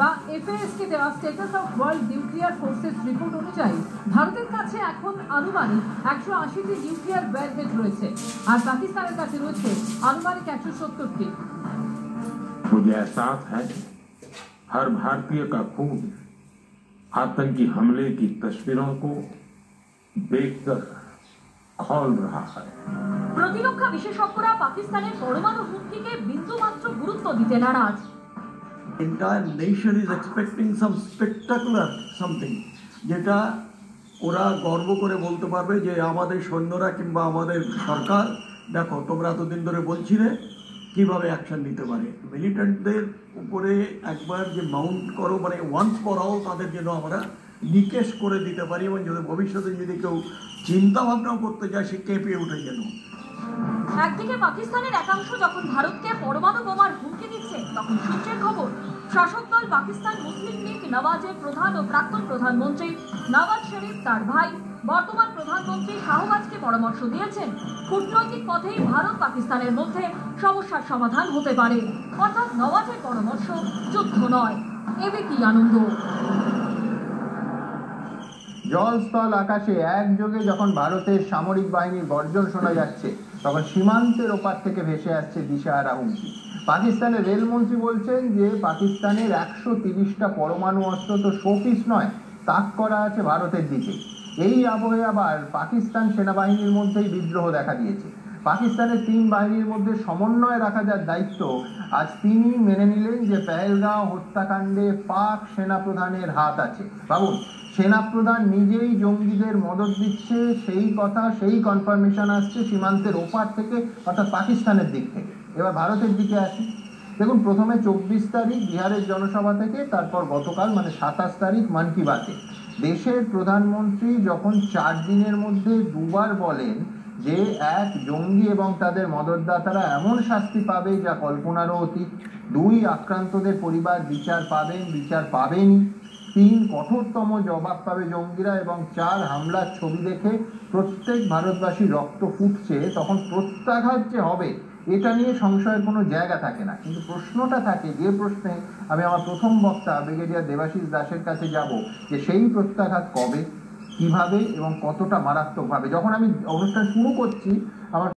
বা এফএএসকে দেওয়া status of world nuclear forces report অনুযায়ী ভারতের কাছে এখন আনুমানিক 180টি নিউক্লিয়ার ওয়্যারহেড রয়েছে, আর পাকিস্তানের কাছে রয়েছে আনুমানিক 170টি। मुझे एहसास है हर भारतीय का खून आतंकी हमले की तस्वीरों को देखकर खौल रहा है। প্রতিরক্ষা বিশেষজ্ঞরা পাকিস্তানের পরমাণু হুমকিকে বিন্দুমাত্র গুরুত্ব দিতে নারাজ। Entire nation is expecting some spectacular something, যেটা ওরা গর্ব করে বলতে পারবে যে আমাদের সৈন্যরা কিংবা আমাদের সরকার, দেখো তোমরা এতদিন ধরে বলছিলে কিভাবে অ্যাকশন নিতে পারে। মিলিটেন্টদের উপরে একবার যে মাউন্ট করো, মানে ওয়ান্স ফর অল তাদের জন্য আমরা নিকেশ করে দিতে পারি, এবং যদি ভবিষ্যতে যদি কেউ চিন্তা ভাবনাও করতে যায় সে কেঁপে উঠে যেন। একদিকে পাকিস্তানের একাংশ যখন ভারতকে পরমাণু বোমার হুমকি দিচ্ছে, তখন সূত্রের খবর শাসক দল পাকিস্তান মুসলিম লীগ নওয়াজের প্রধান ও প্রাক্তন প্রধানমন্ত্রী নওয়াজ শরীফ তার ভাই বর্তমান প্রধানমন্ত্রী শাহবাজকে পরামর্শ দিয়েছেন কূটনৈতিক পথেই ভারত পাকিস্তানের মধ্যে সমস্যার সমাধান হতে পারে। অর্থাৎ নওয়াজের পরামর্শ যুদ্ধ নয়। এবিপি আনন্দ। জল স্থল আকাশে একযোগে যখন ভারতের সামরিক বাহিনীর গর্জন শোনা যাচ্ছে, তখন সীমান্তের ওপার থেকে ভেসে আসছে দিশাহারা হুমকি। পাকিস্তানের রেলমন্ত্রী বলছেন যে পাকিস্তানের 130টা পরমাণু অস্ত্র তো শোপিস নয়, তাক করা আছে ভারতের দিকে। এই আবহে আবার পাকিস্তান সেনাবাহিনীর মধ্যেই বিদ্রোহ দেখা দিয়েছে। পাকিস্তানের 3 বাহিনীর মধ্যে সমন্বয় রাখা যার দায়িত্ব, আজ তিনি মেনে নিলেন যে পেহেলগাঁও হত্যাকাণ্ডে পাক সেনাপ্রধানের হাত আছে। ভাবুন, সেনাপ্রধান নিজেই জঙ্গিদের মদদ দিচ্ছে, সেই কথা, সেই কনফার্মেশন আসছে সীমান্তের ওপার থেকে, অর্থাৎ পাকিস্তানের দিক থেকে। এবার ভারতের দিকে আসি। দেখুন, প্রথমে 24 তারিখ বিহারের জনসভা থেকে, তারপর গতকাল মানে 27 তারিখ মন কি বাতে দেশের প্রধানমন্ত্রী যখন 4 দিনের মধ্যে দুবার বলেন যে 1, জঙ্গি এবং তাদের মদতদাতারা এমন শাস্তি পাবে যা কল্পনারও অতীত, 2, আক্রান্তদের পরিবার বিচার পাবেন, বিচার পাবেনই, 3, কঠোরতম জবাব পাবে জঙ্গিরা, এবং 4, হামলার ছবি দেখে প্রত্যেক ভারতবাসী রক্ত ফুটছে, তখন প্রত্যাঘাত যে হবে এটা নিয়ে সংশয়ের কোনো জায়গা থাকে না। কিন্তু প্রশ্নটা থাকে, যে প্রশ্নে আমি আমার প্রথম বক্তা ব্রিগেডিয়ার দেবাশিস দাসের কাছে যাব, যে সেই প্রত্যাঘাত কবে, কিভাবে এবং কতটা মারাত্মকভাবে। যখন আমি অনুষ্ঠান শুরু করছি